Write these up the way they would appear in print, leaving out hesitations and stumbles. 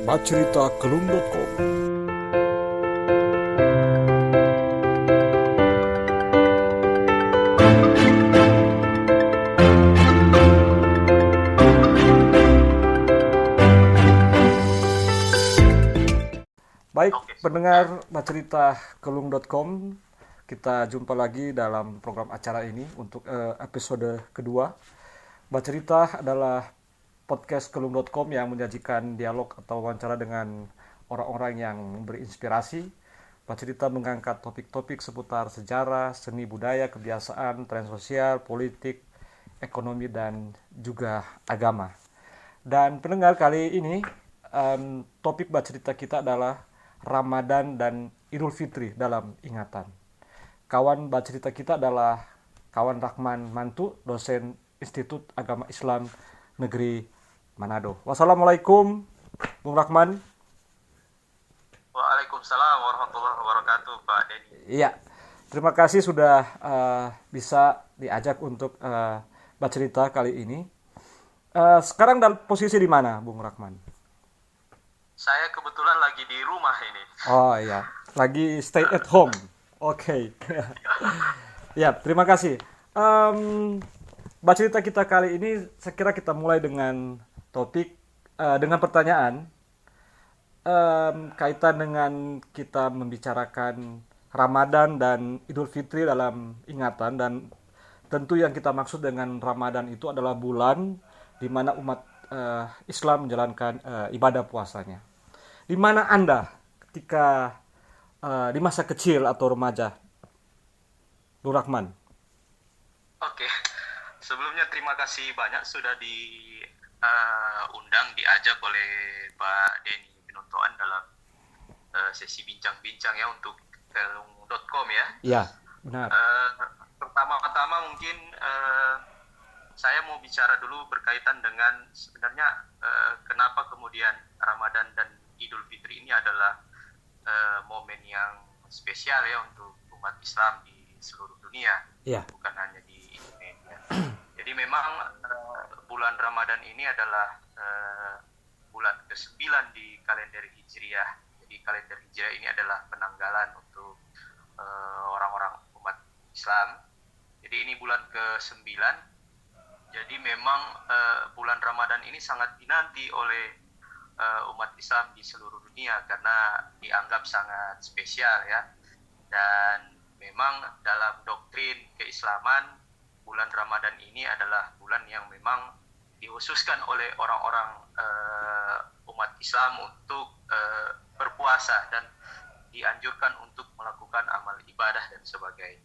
baceritakelung.com. Baik, pendengar baceritakelung.com, kita jumpa lagi dalam program acara ini untuk episode kedua. Bacerita adalah podcast kelung.com yang menyajikan dialog atau wawancara dengan orang-orang yang memberi inspirasi. Bacerita mengangkat topik-topik seputar sejarah, seni budaya, kebiasaan, tren sosial, politik, ekonomi, dan juga agama. Dan pendengar, kali ini topik bacerita kita adalah Ramadan dan Idul Fitri dalam ingatan. Kawan bacerita kita adalah kawan Rahman Mantu, dosen Institut Agama Islam Negeri Manado. Wassalamualaikum, Bung Rahman. Waalaikumsalam warahmatullahi wabarakatuh, Pak Denny. Iya, terima kasih sudah bisa diajak untuk bercerita kali ini. Sekarang dalam posisi di mana, Bung Rahman? Saya kebetulan lagi di rumah ini. Oh iya, lagi stay at home. Oke. Ya, terima kasih. Bacerita kita kali ini, saya kira kita mulai dengan topik, dengan pertanyaan kaitan dengan kita membicarakan Ramadan dan Idul Fitri dalam ingatan. Dan tentu yang kita maksud dengan Ramadan itu adalah bulan di mana umat Islam menjalankan ibadah puasanya. Di mana Anda ketika di masa kecil atau remaja, Bung Rahman? Oke, sebelumnya terima kasih banyak sudah diundang, diajak oleh Pak Denny Pinontoan dalam sesi bincang-bincang ya untuk kelung.com ya. Iya, benar. Pertama-tama mungkin saya mau bicara dulu berkaitan dengan sebenarnya kenapa kemudian Ramadan dan Idul Fitri ini adalah momen yang spesial ya untuk umat Islam di seluruh dunia, bukan hanya di Indonesia. Jadi memang bulan Ramadan ini adalah bulan ke-9 di kalender Hijriah. Jadi kalender Hijriah ini adalah penanggalan untuk orang-orang umat Islam. Jadi ini bulan ke-9. Jadi memang bulan Ramadan ini sangat dinanti oleh umat Islam di seluruh dunia karena dianggap sangat spesial ya. Dan memang dalam doktrin keislaman bulan Ramadan ini adalah bulan yang memang dikhususkan oleh orang-orang umat Islam untuk berpuasa dan dianjurkan untuk melakukan amal ibadah dan sebagainya.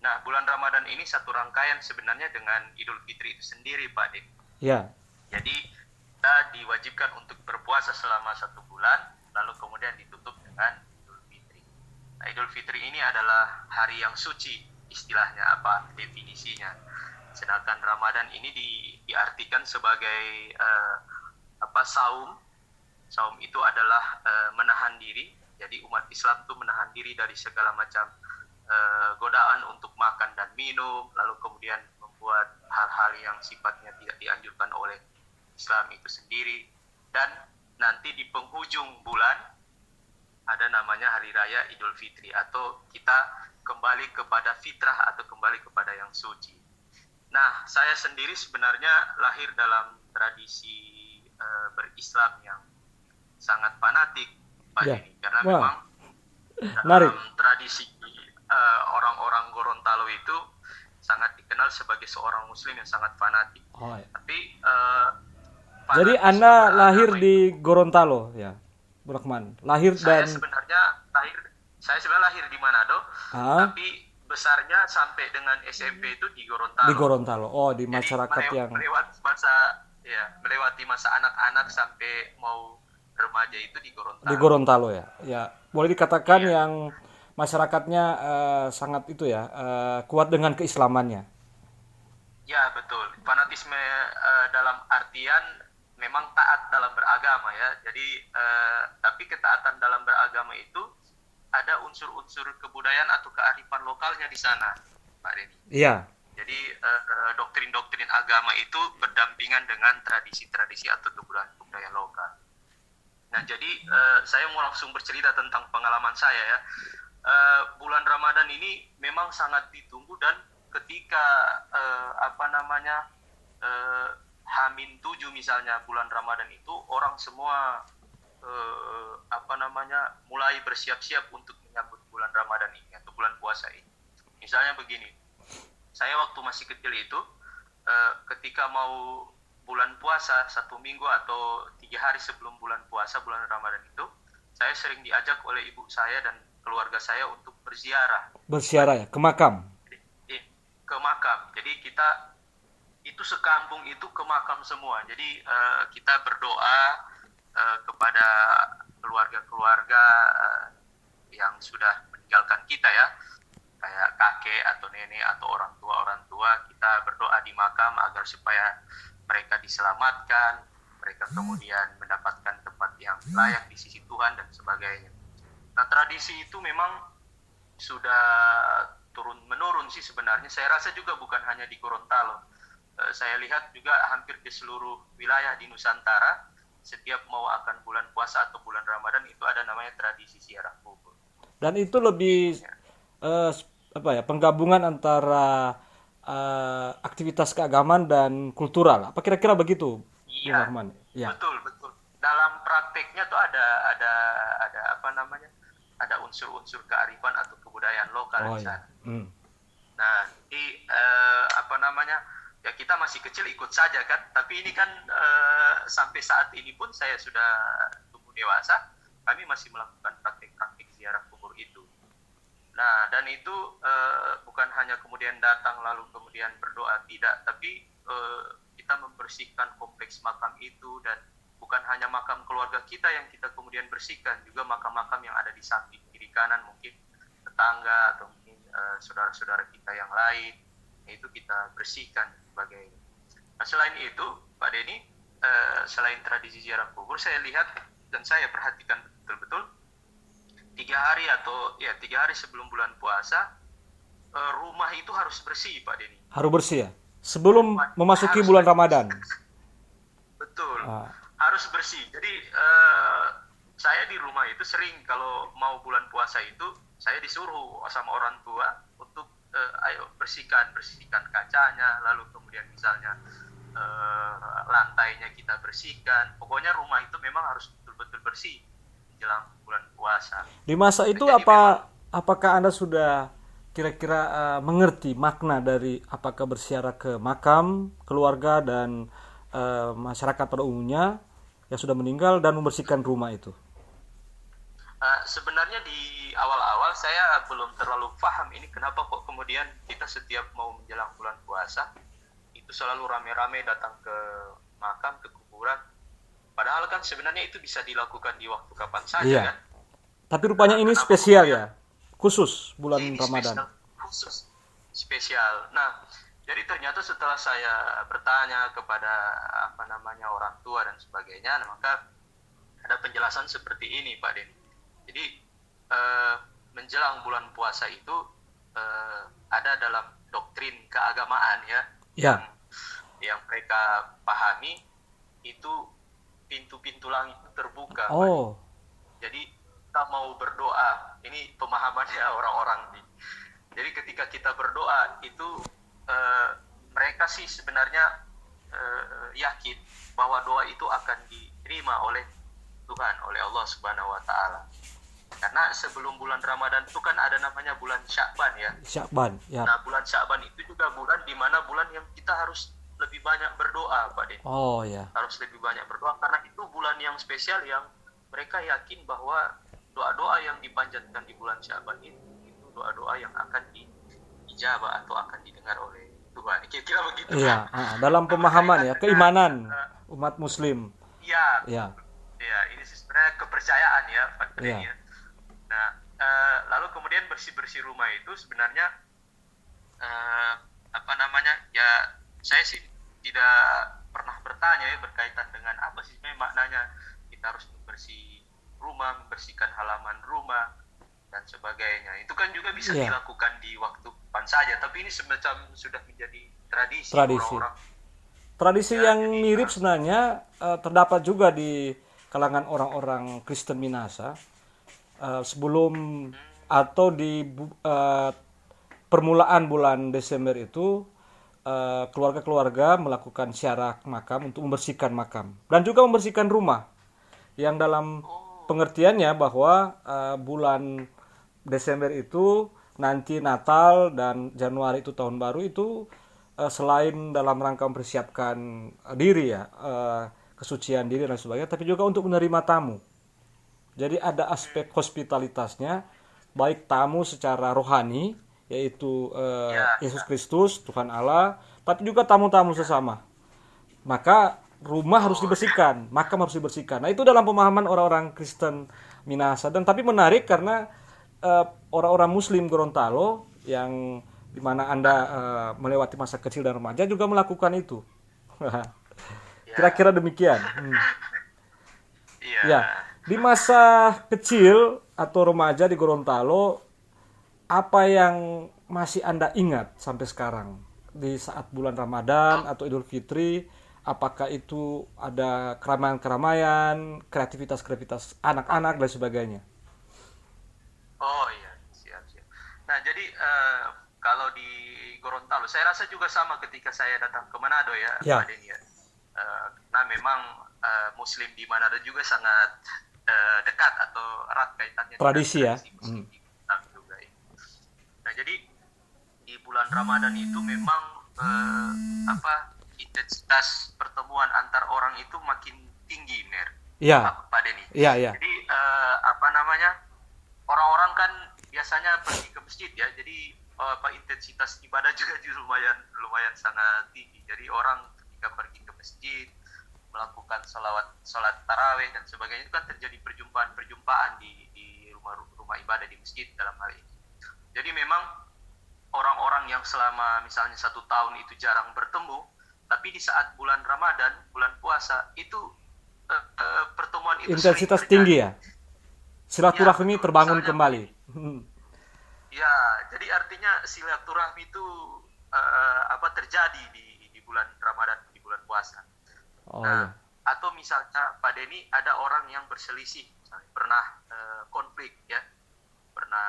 Nah, bulan Ramadan ini satu rangkaian sebenarnya dengan Idul Fitri itu sendiri, Pak Dik. Ya. Jadi kita diwajibkan untuk berpuasa selama 1 bulan, lalu kemudian ditutup dengan Idul Fitri. Nah, Idul Fitri ini adalah hari yang suci, istilahnya apa definisinya. Sedangkan Ramadan ini diartikan sebagai saum. Saum itu adalah menahan diri. Jadi umat Islam itu menahan diri dari segala macam godaan untuk makan dan minum, lalu kemudian membuat hal-hal yang sifatnya tidak dianjurkan oleh Islam itu sendiri. Dan nanti di penghujung bulan ada namanya Hari Raya Idul Fitri, atau kita kembali kepada fitrah atau kembali kepada yang suci. Nah, saya sendiri sebenarnya lahir dalam tradisi berislam yang sangat fanatik, Pak Denny, karena memang dalam tradisi orang-orang Gorontalo itu sangat dikenal sebagai seorang muslim yang sangat fanatik. Tapi jadi Anda lahir di Gorontalo ya, Bu Rahman? Saya sebenarnya lahir di Manado, tapi besarnya sampai dengan SMP itu di Gorontalo. Di Gorontalo. Oh, di masyarakat yang melewati masa anak-anak sampai mau remaja itu di Gorontalo. Di Gorontalo ya. Ya, boleh dikatakan yang masyarakatnya sangat itu ya, kuat dengan keislamannya. Ya, betul. Fanatisme dalam artian memang taat dalam beragama ya. Jadi tapi ketaatan dalam beragama itu ada unsur-unsur kebudayaan atau kearifan lokalnya di sana, Pak Denny. Iya. Jadi doktrin-doktrin agama itu berdampingan dengan tradisi-tradisi atau kebudayaan lokal. Nah, jadi saya mau langsung bercerita tentang pengalaman saya ya. Bulan Ramadan ini memang sangat ditunggu, dan ketika H-7 misalnya bulan Ramadan itu, orang semua mulai bersiap-siap untuk menyambut bulan Ramadan ini atau bulan puasa ini. Misalnya begini, saya waktu masih kecil itu ketika mau bulan puasa 1 minggu atau 3 hari sebelum bulan puasa bulan Ramadan itu, saya sering diajak oleh ibu saya dan keluarga saya untuk berziarah ya, ke makam. Ke makam. Jadi kita itu sekampung itu ke makam semua. Jadi kita berdoa kepada keluarga-keluarga yang sudah meninggalkan kita ya, kayak kakek atau nenek atau orang tua, kita berdoa di makam agar supaya mereka diselamatkan, mereka kemudian mendapatkan tempat yang layak di sisi Tuhan dan sebagainya. Nah, tradisi itu memang sudah turun menurun sih sebenarnya. Saya rasa juga bukan hanya di Gorontalo. Saya lihat juga hampir di seluruh wilayah di Nusantara, setiap mau akan bulan puasa atau bulan Ramadan itu ada namanya tradisi ziarah kubur. Dan itu lebih penggabungan antara aktivitas keagamaan dan kultural. Apa kira-kira begitu? Iya. Ya. Betul. Dalam prakteknya tuh ada unsur-unsur kearifan atau kebudayaan lokal di sana. Nah, ya kita masih kecil ikut saja kan, tapi ini kan sampai saat ini pun saya sudah tumbuh dewasa, kami masih melakukan praktik-praktik ziarah kubur itu. Nah, dan itu bukan hanya kemudian datang lalu kemudian berdoa, tidak, tapi kita membersihkan kompleks makam itu, dan bukan hanya makam keluarga kita yang kita kemudian bersihkan, juga makam-makam yang ada di samping kiri kanan, mungkin tetangga atau mungkin saudara-saudara kita yang lain, itu kita bersihkan sebagai. Nah, selain itu, Pak Denny, selain tradisi ziarah kubur, saya lihat dan saya perhatikan betul-betul 3 hari sebelum bulan puasa, rumah itu harus bersih, Pak Denny. Harus bersih ya? Sebelum memasuki bulan Ramadan. Betul. Harus bersih. Jadi saya di rumah itu sering kalau mau bulan puasa itu, saya disuruh sama orang tua untuk ayo bersihkan kacanya, lalu kemudian misalnya lantainya kita bersihkan. Pokoknya rumah itu memang harus betul-betul bersih jelang bulan puasa. Di masa itu apakah Anda sudah kira-kira mengerti makna dari apakah berziarah ke makam keluarga dan masyarakat pada umumnya yang sudah meninggal dan membersihkan rumah itu? Sebenarnya di awal-awal saya belum terlalu paham ini kenapa kok kemudian kita setiap mau menjelang bulan puasa itu selalu rame-rame datang ke makam, ke kuburan. Padahal kan sebenarnya itu bisa dilakukan di waktu kapan saja kan. Tapi rupanya ini spesial ya, khusus bulan Ramadan. Khusus, spesial. Nah, jadi ternyata setelah saya bertanya kepada orang tua dan sebagainya, maka ada penjelasan seperti ini, Pak Denny. Jadi menjelang bulan puasa itu ada dalam doktrin keagamaan ya. Yang mereka pahami itu pintu-pintu langit terbuka. Jadi kita mau berdoa, ini pemahamannya orang-orang nih. Jadi ketika kita berdoa itu mereka sih sebenarnya yakin bahwa doa itu akan diterima oleh Tuhan, oleh Allah Subhanahu wa taala. Karena sebelum bulan Ramadan itu kan ada namanya bulan Sya'ban ya. Nah, bulan Sya'ban itu juga bulan di mana bulan yang kita harus lebih banyak berdoa, Pak Den. Harus lebih banyak berdoa karena itu bulan yang spesial yang mereka yakin bahwa doa-doa yang dipanjatkan di bulan Sya'ban itu doa-doa yang akan dijabah atau akan didengar oleh Tuhan. Kira-kira begitu. Iya, dalam pemahaman ya, keimanan umat muslim. Iya. Ya, ini sebenarnya kepercayaan ya, Pak Den ya. Nah, lalu kemudian bersih-bersih rumah itu sebenarnya ya saya sih tidak pernah bertanya ya berkaitan dengan apa sih maknanya kita harus membersih rumah, membersihkan halaman rumah dan sebagainya. Itu kan juga bisa dilakukan di waktu kapan saja, tapi ini semacam sudah menjadi tradisi. Tradisi yang mirip sebenarnya terdapat juga di kalangan orang-orang Kristen Minahasa sebelum atau di permulaan bulan Desember itu keluarga-keluarga melakukan ziarah makam untuk membersihkan makam dan juga membersihkan rumah yang dalam pengertiannya bahwa bulan Desember itu nanti Natal dan Januari itu tahun baru itu selain dalam rangka mempersiapkan diri ya, kesucian diri dan sebagainya, tapi juga untuk menerima tamu. Jadi ada aspek hospitalitasnya, baik tamu secara rohani, yaitu Yesus Kristus, Tuhan Allah, tapi juga tamu-tamu sesama. Maka rumah harus dibersihkan, makam harus dibersihkan. Nah itu dalam pemahaman orang-orang Kristen Minahasa. Dan tapi menarik karena orang-orang Muslim Gorontalo yang dimana Anda melewati masa kecil dan remaja juga melakukan itu. Kira-kira demikian. Ya, di masa kecil atau remaja di Gorontalo, apa yang masih Anda ingat sampai sekarang di saat bulan Ramadan atau Idul Fitri? Apakah itu ada keramaian-keramaian, kreativitas-kreativitas anak-anak dan sebagainya? Oh iya, siap. Nah, jadi kalau di Gorontalo, saya rasa juga sama ketika saya datang ke Manado ya, Ya. Pak Denny ya. Nah, memang Muslim di Manado juga sangat dekat atau erat kaitannya Tradisi ya. dengan tradisi Muslim di Batak juga ya. Nah, jadi di bulan Ramadan itu memang intensitas pertemuan antar orang itu makin tinggi, Pak Denny. Iya. Jadi orang-orang kan biasanya pergi ke masjid ya, jadi intensitas ibadah juga lumayan sangat tinggi. Jadi orang ketika pergi ke masjid melakukan salat tarawih dan sebagainya, itu kan terjadi perjumpaan di rumah ibadah di masjid dalam hal ini. Jadi memang orang-orang yang selama misalnya 1 tahun itu jarang bertemu, tapi di saat bulan Ramadan, bulan puasa itu pertemuan itu Intensitas sering tinggi ya. Silaturahmi Ya, terbangun misalnya kembali. Ya, jadi artinya silaturahmi itu terjadi di bulan Ramadan, di bulan puasa. Oh Nah, iya. atau misalnya Pak Denny ada orang yang berselisih, misalnya pernah konflik ya, pernah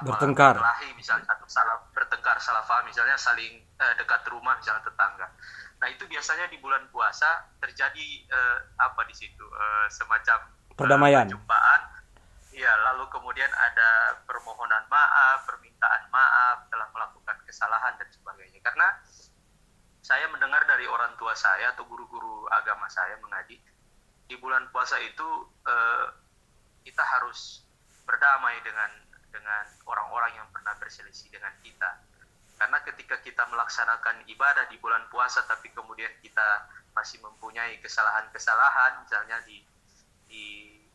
Bertengkar. berkelahi misalnya, atau bertengkar salah paham misalnya, saling dekat rumah misalnya tetangga. Nah, itu biasanya di bulan puasa terjadi di situ semacam Perdamaian. perjumpaan. Ya, lalu kemudian ada permohonan maaf, permintaan maaf telah melakukan kesalahan dan sebagainya. Karena saya mendengar dari orang tua saya atau guru-guru agama saya mengaji, di bulan puasa itu kita harus berdamai dengan orang-orang yang pernah berselisih dengan kita. Karena ketika kita melaksanakan ibadah di bulan puasa tapi kemudian kita masih mempunyai kesalahan-kesalahan misalnya di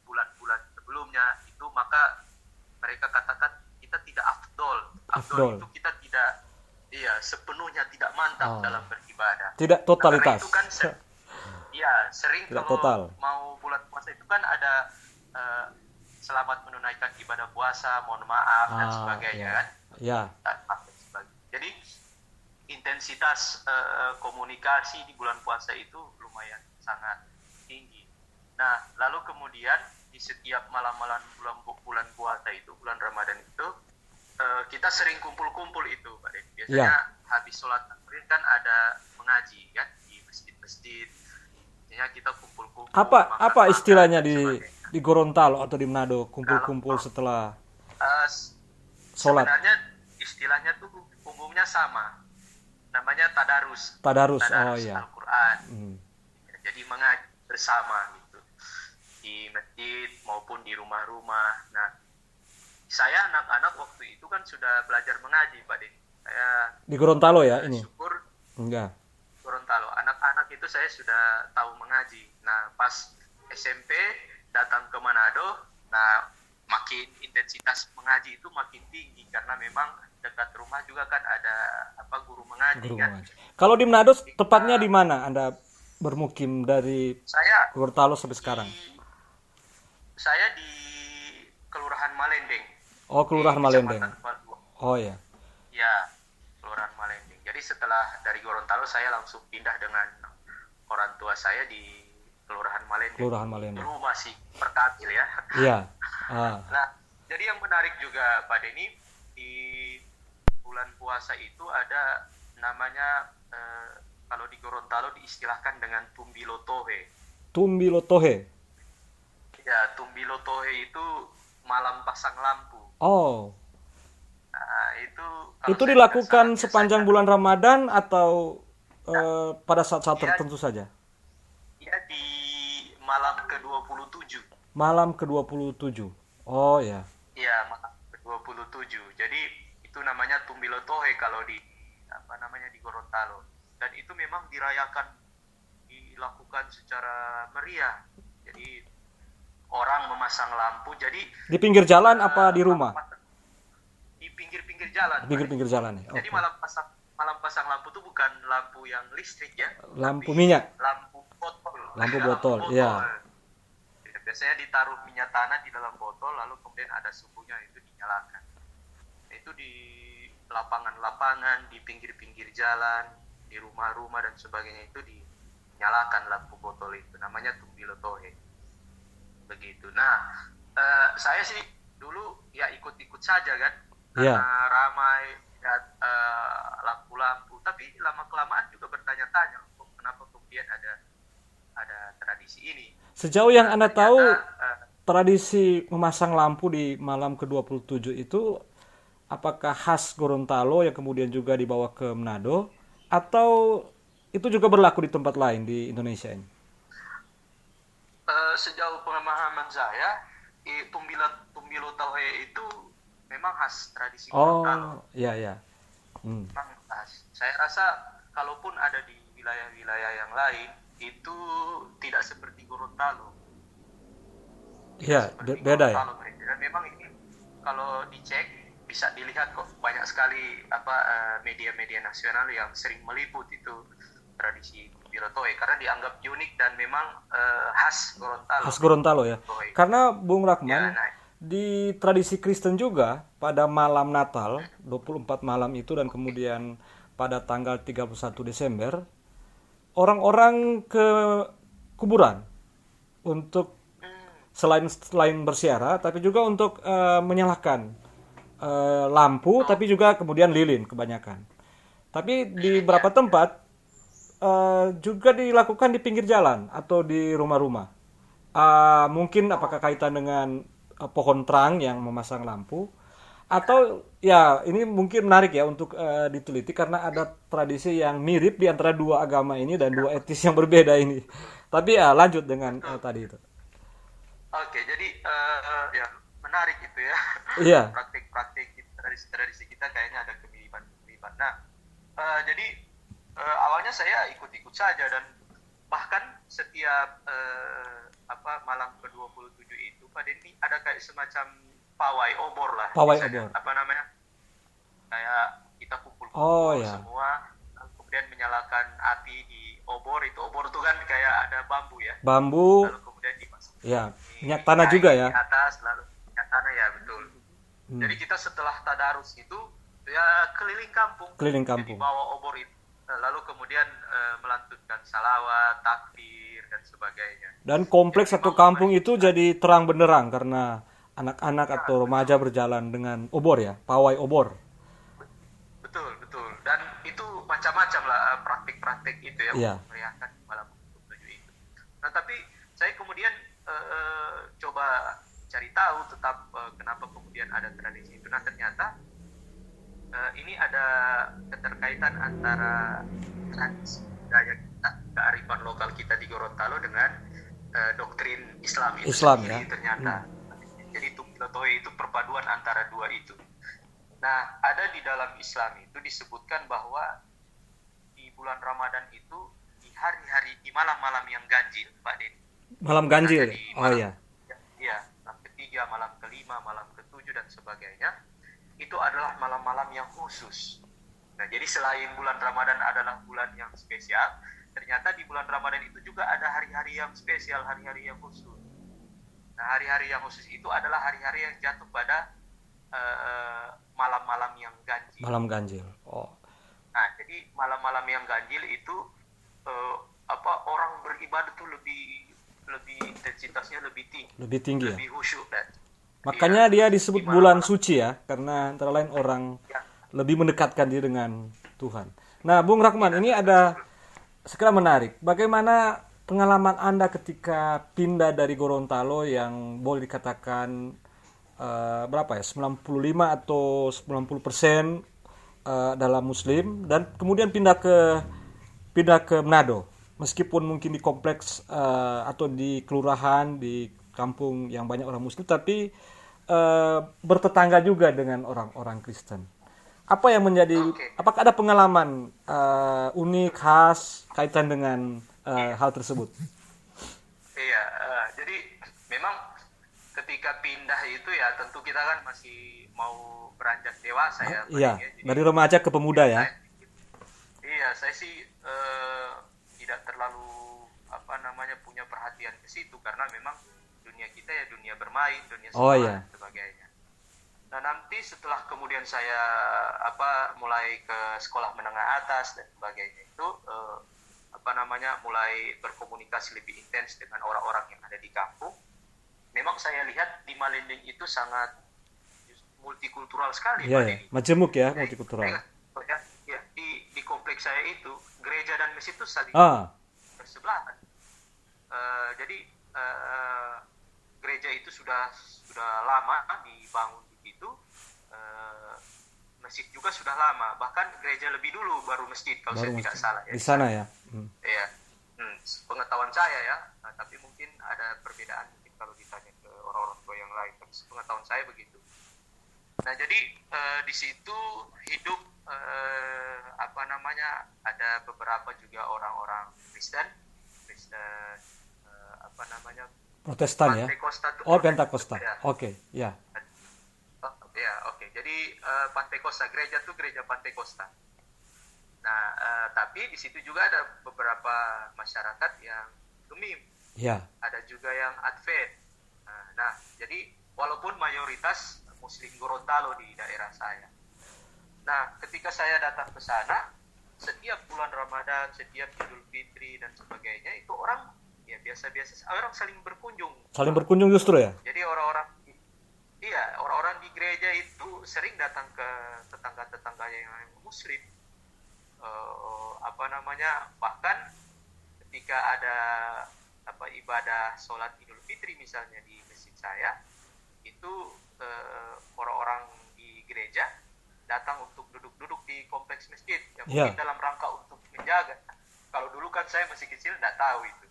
bulan-bulan sebelumnya, itu maka mereka katakan kita tidak afdol itu kita tidak sepenuhnya tidak mantap dalam beribadah. Tidak totalitas. Karena itu kan sering tidak kalau total. mau bulan puasa itu kan ada selamat menunaikan ibadah puasa, mohon maaf dan sebagainya kan. Ya. Jadi intensitas komunikasi di bulan puasa itu lumayan sangat tinggi. Nah, lalu kemudian di setiap malam-malam bulan puasa itu, bulan Ramadan itu, kita sering kumpul-kumpul itu, Pak Den. Biasanya habis sholat maghrib kan ada mengaji kan di masjid-masjid. Biasanya kita kumpul-kumpul. Apa istilahnya di Gorontalo atau di Manado, kumpul-kumpul setelah sholat? Sebenarnya istilahnya tuh umumnya sama. Namanya tadarus. Tadarus, oh iya. Al-Quran. Jadi mengaji bersama gitu, di masjid maupun di rumah-rumah. Nah, saya anak-anak waktu itu kan sudah belajar mengaji, Pak Den. Saya di Gorontalo ya ini? Syukur. Enggak. Gorontalo. Anak-anak itu saya sudah tahu mengaji. Nah, pas SMP datang ke Manado, nah makin intensitas mengaji itu makin tinggi karena memang dekat rumah juga kan ada guru mengaji kan. Kalau di Manado tepatnya di mana Anda bermukim dari Gorontalo sampai sekarang? Saya di Kelurahan Malendeng. Oh, Kelurahan Malendeng. Oh ya. Ya, Kelurahan Malendeng. Jadi setelah dari Gorontalo saya langsung pindah dengan orang tua saya di Kelurahan Malende. Kelurahan Malende. Dulu masih perkatil ya. Iya. Nah, jadi yang menarik juga Pak Denny, di bulan puasa itu ada namanya kalau di Gorontalo diistilahkan dengan Tumbilotohe. Tumbilotohe. Ya, Tumbilotohe itu malam pasang lampu. Oh. Nah, itu Itu dilakukan sepanjang bulan Ramadan atau pada saat-saat tertentu saja? Ya, di malam ke-27. Malam ke-27. Oh ya. Iya, malam ke-27. Jadi itu namanya Tumbilotohe kalau di di Gorontalo. Dan itu memang dilakukan secara meriah. Jadi orang memasang lampu. Jadi di pinggir jalan apa di rumah? Di pinggir-pinggir jalan. Di pinggir-pinggir jalan ya. Jadi malam pasang lampu itu bukan lampu yang listrik ya. Lampu minyak. Lampu botol. Lampu botol, ya. Biasanya ditaruh minyak tanah di dalam botol, lalu kemudian ada suhunya itu dinyalakan. Itu di lapangan-lapangan, di pinggir-pinggir jalan, di rumah-rumah dan sebagainya itu dinyalakan lampu botol itu. Namanya Tumbilotohe. Begitu. Nah, saya sih dulu ya ikut-ikut saja kan, karena ramai ya, lampu-lampu. Tapi lama-kelamaan juga bertanya-tanya, kenapa kemudian ada tradisi ini. Sejauh yang Anda tahu, tradisi memasang lampu di malam ke-27 itu apakah khas Gorontalo yang kemudian juga dibawa ke Manado, atau itu juga berlaku di tempat lain di Indonesia ini? Sejauh pemahaman saya, Tumbilotohe itu memang khas tradisi Gorontalo. Oh, iya. Memang khas. Saya rasa kalaupun ada di wilayah-wilayah yang lain, itu tidak seperti Gorontalo. Iya, beda ya. Dan memang ini kalau dicek bisa dilihat kok, banyak sekali media-media nasional yang sering meliput itu tradisi Tumbilotohe karena dianggap unik dan memang khas Gorontalo. Khas Gorontalo ya. Karena Bung Rakman, di tradisi Kristen juga pada malam Natal 24 malam itu dan kemudian pada tanggal 31 Desember orang-orang ke kuburan untuk selain bersiara tapi juga untuk menyalakan lampu, tapi juga kemudian lilin kebanyakan. Tapi di beberapa tempat juga dilakukan di pinggir jalan atau di rumah-rumah. Mungkin apakah kaitan dengan pohon terang yang memasang lampu, atau ya ini mungkin menarik ya untuk diteliti karena ada tradisi yang mirip di antara dua agama ini dan dua etis yang berbeda ini. Tapi ya lanjut dengan tadi itu. Oke, jadi ya menarik itu ya. Iya. Praktik-praktik tradisi kita kayaknya ada kemiripan. Nah, jadi awalnya saya ikut-ikut saja dan bahkan setiap malam ke-27 itu Pak Denny ada kayak semacam pawai obor lah. Pawai obor. Kayak kita kumpul semua, kemudian menyalakan api di obor. Itu obor itu kan kayak ada bambu ya. Bambu. Lalu kemudian dimasukin. Ya, minyak tanah juga ya. Di atas lalu minyak tanah ya, betul. Jadi kita setelah tadarus itu ya keliling kampung. Jadi bawa obor itu. Lalu kemudian melantunkan salawat, takbir dan sebagainya. Dan kompleks satu kampung itu jadi terang benderang karena anak-anak atau remaja berjalan dengan obor ya, pawai obor. Betul. Dan itu macam-macam lah praktik-praktik itu ya, meriahkan malam 27 itu. Nah, tapi saya kemudian coba cari tahu tetap kenapa kemudian ada tradisi itu. Nah, ternyata ini ada keterkaitan antara tradisi budaya kita, kearifan lokal kita di Gorontalo dengan doktrin Islam itu sendiri, ya? Ternyata. Jadi Tumbilotohe itu perpaduan antara dua itu. Nah, ada di dalam Islam itu disebutkan bahwa di bulan Ramadan itu di hari-hari, di malam-malam yang ganjil, Pak Denny. Malam ganjil? Iya. Iya, malam ketiga, malam kelima, malam ketujuh dan sebagainya. Itu adalah malam-malam yang khusus. Nah, jadi selain bulan Ramadan adalah bulan yang spesial, ternyata di bulan Ramadan itu juga ada hari-hari yang spesial, hari-hari yang khusus. Nah, hari-hari yang khusus itu adalah hari-hari yang jatuh pada malam-malam yang ganjil. Malam ganjil. Oh. Nah, jadi malam-malam yang ganjil itu orang beribadah tuh lebih lebih intensitasnya lebih tinggi, Lebih tinggi ya. lebih khusyuk dan Makanya iya, dia disebut di mana bulan orang suci ya, karena antara lain orang ya, lebih mendekatkan diri dengan Tuhan. Nah, Bung Rahman, iya ini ada sekali menarik. Bagaimana pengalaman Anda ketika pindah dari Gorontalo yang boleh dikatakan berapa ya? 95 atau 90% dalam Muslim dan kemudian pindah ke Manado. Meskipun mungkin di kompleks atau di kelurahan di kampung yang banyak orang Muslim, tapi bertetangga juga dengan orang-orang Kristen. Apa yang menjadi, oke. apakah ada pengalaman unik, khas kaitan dengan hal tersebut? Iya, jadi memang ketika pindah itu ya tentu kita kan masih mau beranjak dewasa ya Iya, paling ya. Jadi dari remaja ke pemuda ya. saya, iya saya sih tidak terlalu apa namanya punya perhatian ke situ karena memang dunia kita ya dunia bermain, dunia Oh sekolah iya, dan sebagainya. Nah nanti setelah kemudian saya mulai ke sekolah menengah atas dan sebagainya itu apa namanya mulai berkomunikasi lebih intens dengan orang-orang yang ada di kampung. Memang saya lihat di Malinding itu sangat multikultural sekali iya Pak ya, Denny. majemuk ya, Ya, multikultural. ya, di kompleks saya itu gereja dan masjid itu saling Ah, bersebelahan. Jadi gereja itu sudah lama dibangun begitu, eh, masjid juga sudah lama. Bahkan gereja lebih dulu baru masjid kalau baru saya tidak masjid salah ya di di sana sana. ya. Hmm. Ya, pengetahuan saya ya, tapi mungkin ada perbedaan mungkin kalau ditanya ke orang-orang tua yang lain. Tapi pengetahuan saya begitu. Nah jadi di situ hidup apa namanya ada beberapa juga orang-orang Kristen, Kristen apa namanya Protestan ya. Pantai Costa itu Oh, Protestan Pentakosta. ya. Oke, ya. Oh, ya oke. Jadi Pantai Costa gereja tuh gereja Pantai Costa. Nah tapi di situ juga ada beberapa masyarakat yang Gemim, Ya. ada juga yang Advent. Nah jadi walaupun mayoritas Muslim Gorontalo di daerah saya. Nah, ketika saya datang ke sana, setiap bulan Ramadan, setiap Idul Fitri dan sebagainya, itu orang ya biasa-biasa, orang saling berkunjung. Saling berkunjung justru ya. Jadi orang-orang di gereja itu sering datang ke tetangga-tetangga yang Muslim. Apa namanya? Bahkan ketika ada ibadah sholat Idul Fitri misalnya di masjid saya, itu orang-orang di gereja datang untuk duduk-duduk di kompleks masjid yang Ya. mungkin dalam rangka untuk menjaga. Kalau dulu kan saya masih kecil nggak tahu itu.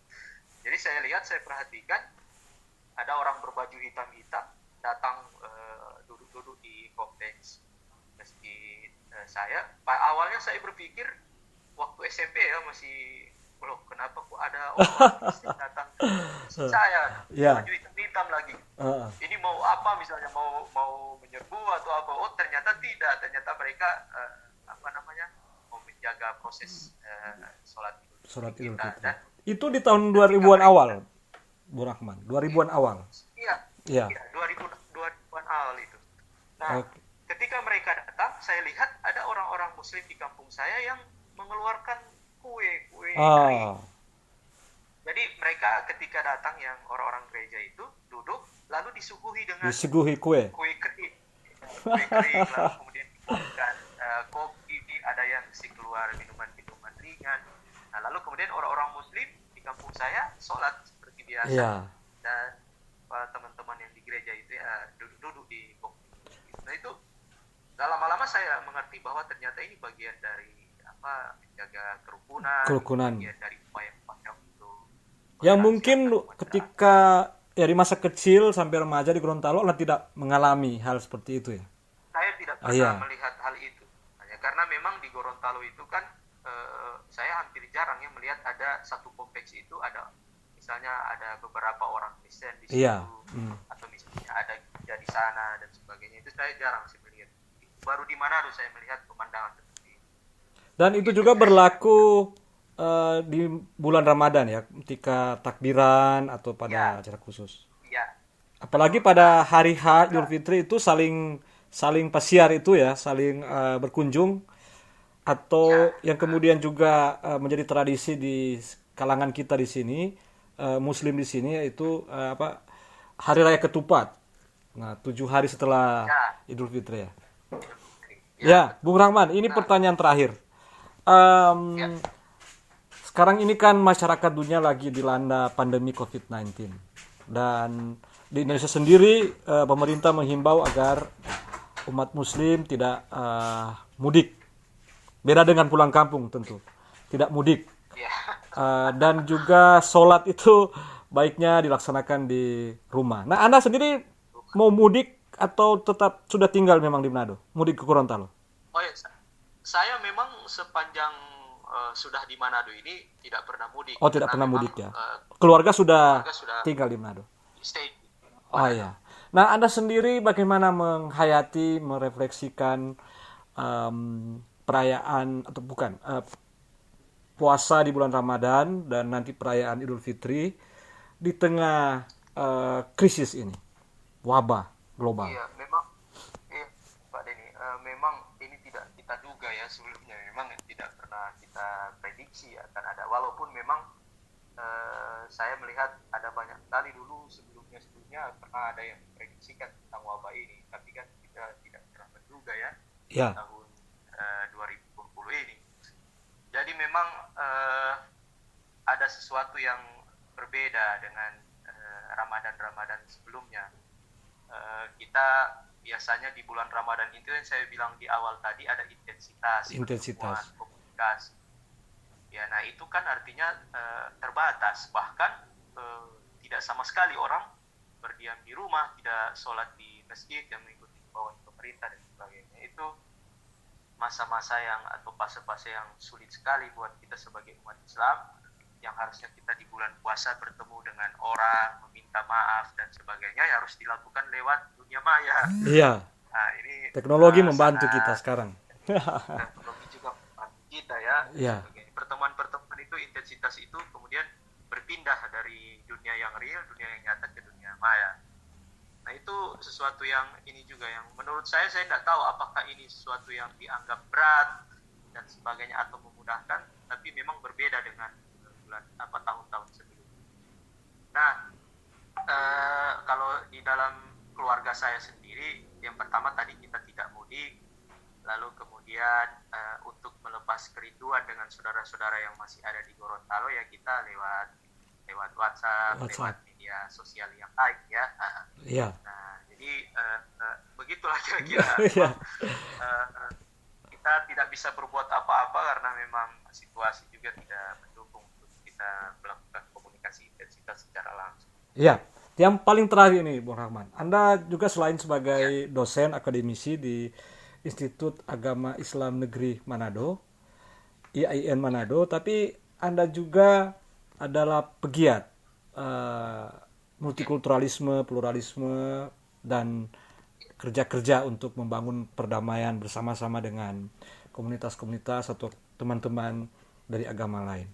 Jadi saya perhatikan ada orang berbaju hitam-hitam datang duduk-duduk di kompleks masjid saya. Awalnya saya berpikir waktu SMP ya masih loh kenapa kok ada orang Kristen datang ke masjid saya Ya. baju hitam-hitam lagi. Ah, Ini mau apa misalnya mau menyerbu atau apa? Oh ternyata tidak, ternyata mereka mau menjaga proses sholat Surat Idul kita Fitri. dan Itu di tahun ketika 2000-an mereka awal, Bu Rahman. 2000-an awal. iya Ya. 2000-an awal itu. Nah Oke. ketika mereka datang saya lihat ada orang-orang Muslim di kampung saya yang mengeluarkan kue kering. Ah, Jadi mereka ketika datang yang orang-orang gereja itu duduk lalu disuguhi dengan disuguhi kue. kue kering, lalu kemudian diberikan kopi, ada yang kasih keluar minuman-minuman ringan. Nah lalu kemudian orang-orang Muslim di kampung saya sholat seperti biasa Ya. dan teman-teman yang di gereja itu ya duduk-duduk di kopi. Nah itu lama-lama saya mengerti bahwa ternyata ini bagian dari menjaga kerukunan, bagian dari upaya-upaya untuk Yang mengenal mungkin siapa masyarakat. ketika ya di masa kecil sampai remaja di Gorontalo Anda tidak mengalami hal seperti itu ya. Saya tidak pernah Iya. melihat hal itu. Hanya karena memang di Gorontalo itu kan saya hampir jarang ya melihat ada satu kompleks itu ada misalnya ada beberapa orang Kristen di situ Iya. atau misalnya ada gereja di sana dan sebagainya itu saya jarang sih melihat. Baru di Manado saya melihat pemandangan seperti itu. Dan itu juga berlaku di bulan Ramadan ya, ketika takbiran atau pada Ya. acara khusus. Iya, Apalagi pada hari H Idul Fitri itu saling pasiar itu ya, saling berkunjung atau yang kemudian juga menjadi tradisi di kalangan kita di sini Muslim di sini, yaitu Hari Raya Ketupat. Nah, 7 hari setelah Ya, Idul Fitri ya. Idul Fitri. Ya, Ya, betul. Bung Rahman, ini Nah, pertanyaan terakhir. ya, Sekarang ini kan masyarakat dunia lagi dilanda pandemi COVID-19, dan di Indonesia sendiri pemerintah menghimbau agar umat Muslim tidak mudik. Beda dengan pulang kampung tentu, tidak mudik. ya. Dan juga sholat itu baiknya dilaksanakan di rumah. Nah, Anda sendiri mau mudik atau tetap sudah tinggal memang di Manado? Mudik ke Gorontalo? Oh ya, saya memang sepanjang sudah di Manado ini tidak pernah mudik Oh, tidak karena pernah memang mudik ya. Keluarga sudah keluarga sudah tinggal di Manado. stay di Oh Manado. ya. Nah, Anda sendiri bagaimana menghayati, merefleksikan em, perayaan atau bukan puasa di bulan Ramadan dan nanti perayaan Idul Fitri di tengah krisis ini, wabah global? Iya, memang, iya, Pak Denny, memang ini tidak kita duga ya sebelumnya, memang tidak pernah kita prediksi akan ada. Walaupun memang saya melihat ada banyak kali dulu sebelumnya pernah ada yang memprediksikan tentang wabah ini, tapi kan kita tidak pernah menduga ya di Ya, tahun 2020 ini. Jadi memang ada sesuatu yang berbeda dengan Ramadan-Ramadan sebelumnya. Kita biasanya di bulan Ramadan itu yang saya bilang di awal tadi ada intensitas pertemuan, intensitas. komunikasi. Ya, nah itu kan artinya terbatas, bahkan tidak sama sekali orang berdiam di rumah, tidak sholat di masjid yang mengikuti himbauan pemerintah dan sebagainya. Itu masa-masa yang atau fase-fase yang sulit sekali buat kita sebagai umat Islam, yang harusnya kita di bulan puasa bertemu dengan orang, meminta maaf dan sebagainya, ya harus dilakukan lewat dunia maya. Iya, Nah, ini teknologi membantu kita sangat sekarang. teknologi juga membantu kita ya dan Iya, sebagainya. Pertemuan-pertemuan itu, intensitas itu kemudian berpindah dari dunia yang real, dunia yang nyata ke dunia maya. Nah, itu sesuatu yang ini juga yang menurut saya tidak tahu apakah ini sesuatu yang dianggap berat dan sebagainya atau memudahkan, tapi memang berbeda dengan bulan tahun-tahun sebelumnya. Nah, kalau di dalam keluarga saya sendiri, yang pertama tadi kita tidak mudik, lalu kemudian untuk melepas kerinduan dengan saudara-saudara yang masih ada di Gorontalo, ya kita lewat lewat WhatsApp, lewat WhatsApp. media sosial yang lain ya. Iya. Nah, jadi begitulah kira-kira. Iya. Memang kita tidak bisa berbuat apa-apa karena memang situasi juga tidak mendukung untuk kita melakukan komunikasi intensitas secara langsung. Iya. Yang paling terakhir nih, Bung Rahman. Anda juga selain Ya, sebagai dosen akademisi di Institut Agama Islam Negeri Manado, IAIN ya, Manado, tapi Anda juga adalah pegiat eh, ya, multikulturalisme, pluralisme, dan kerja-kerja untuk membangun perdamaian bersama-sama dengan komunitas-komunitas atau teman-teman dari agama lain.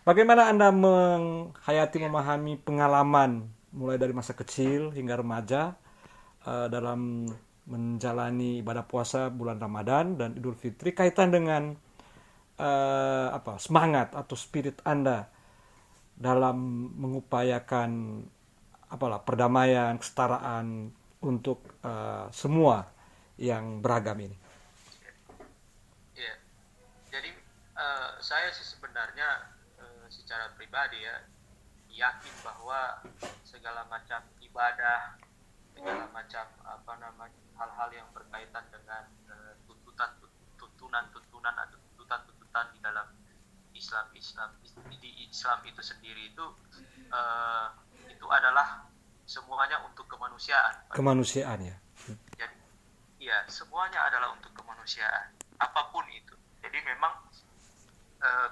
Bagaimana Anda menghayati, ya. memahami pengalaman mulai dari masa kecil hingga remaja dalam menjalani ibadah puasa bulan Ramadan dan Idul Fitri, kaitan dengan semangat atau spirit Anda dalam mengupayakan perdamaian, kesetaraan untuk semua yang beragam ini. Ya. Jadi saya sih sebenarnya secara pribadi ya yakin bahwa segala macam ibadah, segala macam hal-hal yang berkaitan dengan tuntunan-tuntunan atau tuntutan-tuntutan di dalam Islam itu sendiri itu adalah semuanya untuk kemanusiaan. Kemanusiaan ya. Jadi ya semuanya adalah untuk kemanusiaan apapun itu. Jadi memang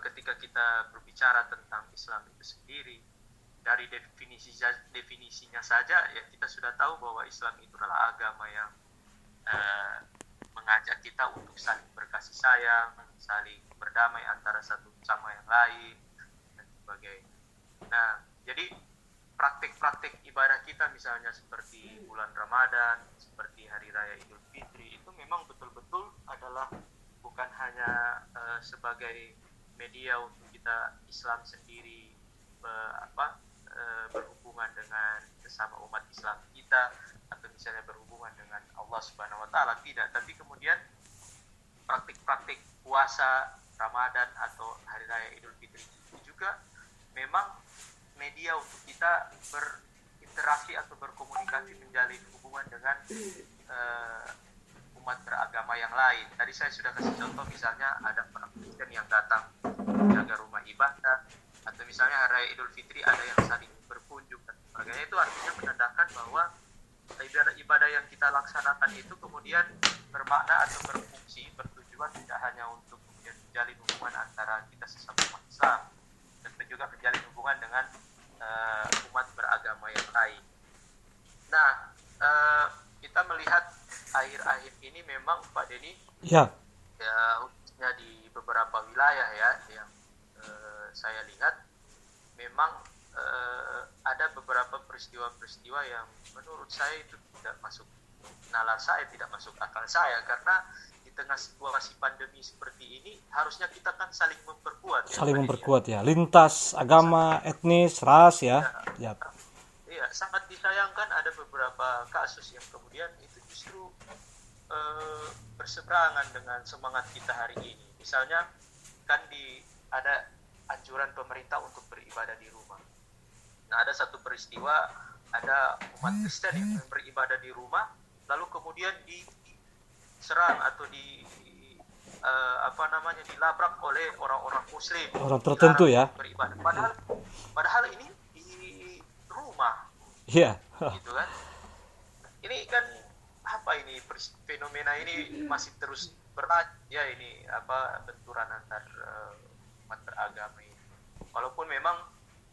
ketika kita berbicara tentang Islam itu sendiri, dari definisinya saja ya kita sudah tahu bahwa Islam itu adalah agama yang mengajak kita untuk saling berkasih sayang, saling berdamai antara satu sama yang lain dan sebagainya. Nah, jadi praktik-praktik ibadah kita misalnya seperti bulan Ramadan, seperti hari raya Idul Fitri, itu memang betul-betul adalah bukan hanya sebagai media untuk kita Islam sendiri berhubungan dengan sesama umat Islam kita, atau misalnya berhubungan dengan Allah Subhanahu wa taala, tidak, tapi kemudian praktik-praktik puasa Ramadan atau hari raya Idul Fitri itu juga memang media untuk kita berinteraksi atau berkomunikasi, menjalin hubungan dengan umat beragama yang lain. Tadi saya sudah kasih contoh, misalnya ada orang Kristen yang datang menjaga rumah ibadah, atau misalnya hari raya Idul Fitri ada yang saling berkunjung dan sebagainya. Itu artinya menandakan bahwa ibadah yang kita laksanakan itu kemudian bermakna atau berfungsi, bertujuan tidak hanya untuk kemudian menjalin hubungan antara kita sesama umat Islam, tapi juga menjalin hubungan dengan umat beragama yang lain. Nah, kita melihat akhir-akhir ini memang Pak Denny, ya khususnya di beberapa wilayah ya yang saya lihat memang ada beberapa peristiwa-peristiwa yang menurut saya itu tidak masuk nalar saya, tidak masuk akal saya, karena di tengah situasi pandemi seperti ini harusnya kita kan saling memperkuat ya, lintas agama, etnis, ras ya. Iya, sangat disayangkan ada beberapa kasus yang kemudian itu justru berseberangan dengan semangat kita hari ini. Misalnya kan ada anjuran pemerintah untuk beribadah di rumah. Nah, ada satu peristiwa, ada umat Kristen yang beribadah di rumah, lalu kemudian diserang atau dilabrak oleh orang-orang Muslim, orang tertentu ya, beribadah. Padahal ini di rumah, gitu kan? Ini kan fenomena ini masih terus berlanjut ya, ini benturan antar umat beragama ini. Walaupun memang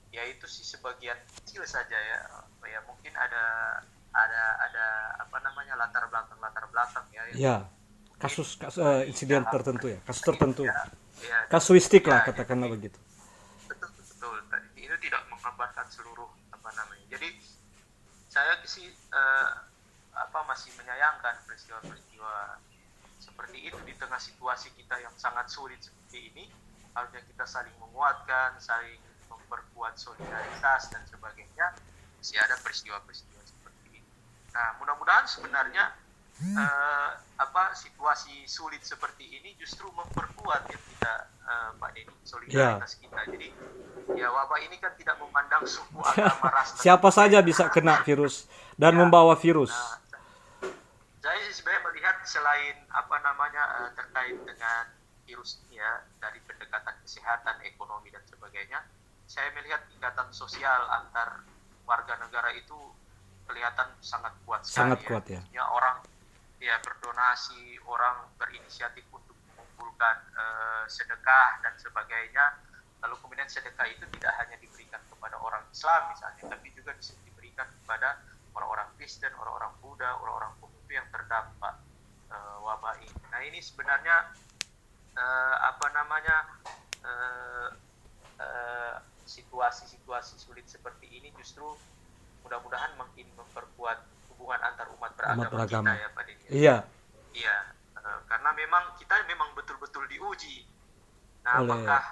ya itu sih sebagian kecil saja ya mungkin ada latar belakang ya. Kasus insiden tertentu ya, kasus tertentu, kasuistik lah katakanlah begitu. Betul. Itu tidak menggambarkan seluruh Jadi saya sih masih menyayangkan peristiwa-peristiwa seperti itu di tengah situasi kita yang sangat sulit seperti ini. Harusnya kita saling menguatkan, saling memperkuat solidaritas dan sebagainya. Masih ada peristiwa-peristiwa seperti ini. Nah, mudah-mudahan sebenarnya situasi sulit seperti ini justru memperkuat ya kita, Pak Denny, solidaritas kita. Jadi ya wabah ini kan tidak memandang suku, agama, ras. Siapa saja bisa kena virus dan membawa virus. Saya sebenarnya melihat selain terkait dengan virus ini ya, dari pendekatan kesehatan, ekonomi dan sebagainya, saya melihat ikatan sosial antar warga negara itu kelihatan sangat kuat sekali. Sangat kuat ya. Orang berdonasi, orang berinisiatif untuk mengumpulkan sedekah dan sebagainya. Lalu kemudian sedekah itu tidak hanya diberikan kepada orang Islam misalnya, tapi juga diberikan kepada orang-orang Kristen, orang-orang Buddha, orang-orang Konghucu yang terdampak wabah ini. Nah, ini sebenarnya situasi-situasi sulit seperti ini justru mudah-mudahan makin memperkuat hubungan antar umat beragama kita ya, Pak Denny. Iya, karena memang kita betul-betul diuji. Nah, apakah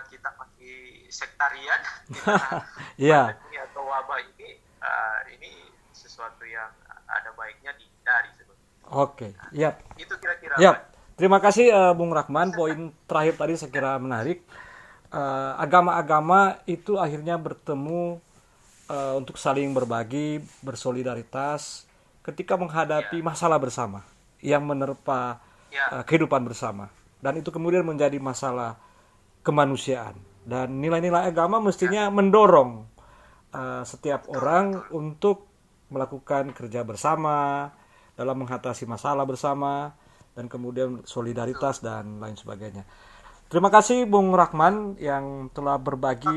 kita masih sektarian pandemi atau wabah ini? Ini sesuatu yang ada baiknya dihindari sebetulnya. Oke. Itu kira-kira. Terima kasih Bung Rahman. Poin terakhir tadi saya kira menarik. Agama-agama itu akhirnya bertemu untuk saling berbagi, bersolidaritas ketika menghadapi masalah bersama yang menerpa kehidupan bersama, dan itu kemudian menjadi masalah kemanusiaan. Dan nilai-nilai agama mestinya mendorong setiap orang untuk melakukan kerja bersama dalam mengatasi masalah bersama, dan kemudian solidaritas dan lain sebagainya. Terima kasih Bung Rahman yang telah berbagi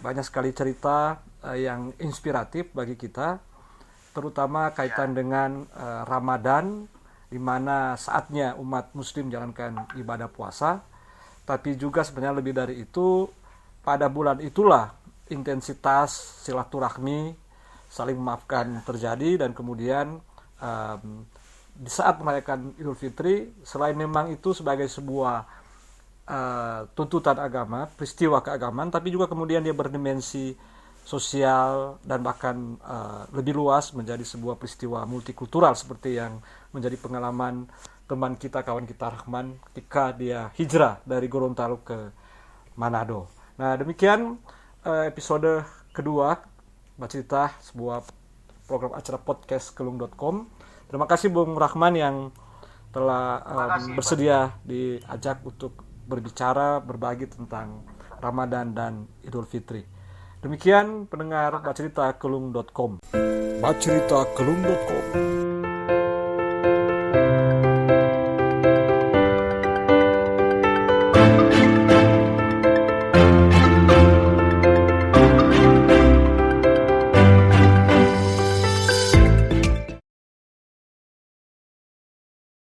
banyak sekali cerita yang inspiratif bagi kita, terutama kaitan dengan Ramadan, di mana saatnya umat muslim menjalankan ibadah puasa, tapi juga sebenarnya lebih dari itu, pada bulan itulah intensitas silaturahmi, saling memaafkan terjadi, dan kemudian di saat merayakan Idul Fitri, selain memang itu sebagai sebuah tuntutan agama, peristiwa keagamaan, tapi juga kemudian dia berdimensi sosial dan bahkan lebih luas menjadi sebuah peristiwa multikultural seperti yang menjadi pengalaman teman kita, kawan kita Rahman ketika dia hijrah dari Gorontalo ke Manado. Nah, demikian episode kedua Bercerita, sebuah program acara podcast kelung.com. Terima kasih Bung Rahman yang telah bersedia diajak untuk berbicara, berbagi tentang Ramadan dan Idul Fitri. Demikian pendengar Bercerita kelung.com. Bercerita kelung.com.